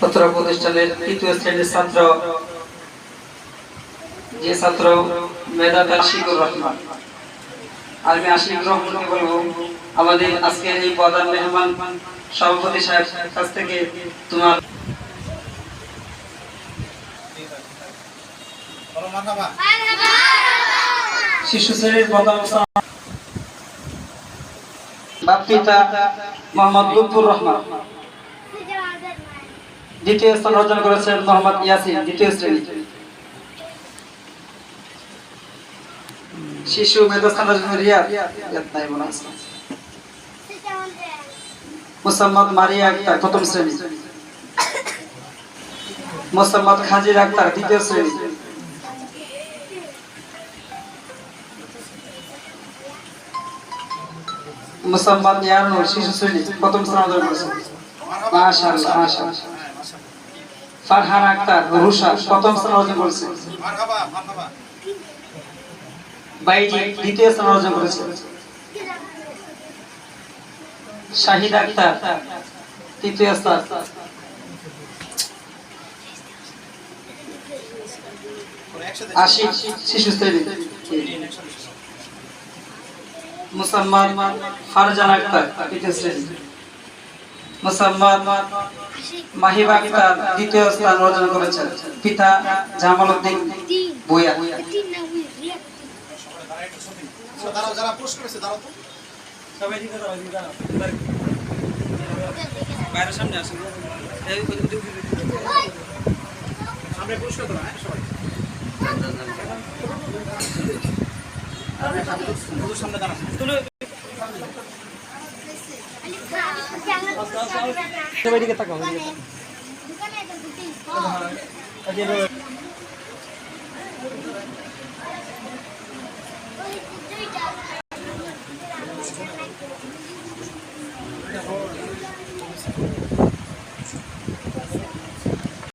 অত্র প্রতিষ্ঠানের তৃতীয় শ্রেণীর ছাত্র, যে ছাত্র মেধাবী আশিকুর রহমান। আমি আশিকুর রহমানকে বলবো আমাদের আজকের এই প্রধান মেহমান সভাপতি সাহেব কাছ থেকে তোমার শিশু শ্রেণীর প্রথম বাপ পিতা মোহাম্মদ লুৎফুর রহমান, দ্বিতীয় স্থান অর্জন করেছেন মোহাম্মদ ইয়াসিন, দ্বিতীয় শ্রেণী। শিশু মেধাস্থান অর্জন রিয়াদ নাই মনে আছে। মোসাম্মদ মারিয়া আক্তার, প্রথম শ্রেণী। মোসাম্মদ খাজির আক্তার, দ্বিতীয় শ্রেণী। মোসাম্মদ ইয়ানুর, শিশু শ্রেণী, প্রথম স্থান অর্জন করেছেন। মাশাআল্লাহ মাশাআল্লাহ। ফারহান আক্তার রুশা, প্রথম স্থান অর্জন করেছেন। মারহাবা মারহাবা। বাইজি, দ্বিতীয় স্থান অর্জন করেছেন। শাহিদ আক্তার, তৃতীয় স্থান। আশিক, শিশু শ্রেণী। মুসাম্মদ ফারজান আক্তার, তৃতীয় শ্রেণী। মুসাম্মদ মাহিব আক্তার, দ্বিতীয় স্থান অর্জন করেছেন। পিতা জামাল উদ্দিন ভূঁইয়া। যারা পোস্ট করেছে দাঁড়াও তো সবাই দিকে দাঁড়াও বাইরের সামনে আসুন। সামনে পোস্ট করতে না সবাই সামনে দাঁড়ান। সবাই দিকে তাকাও।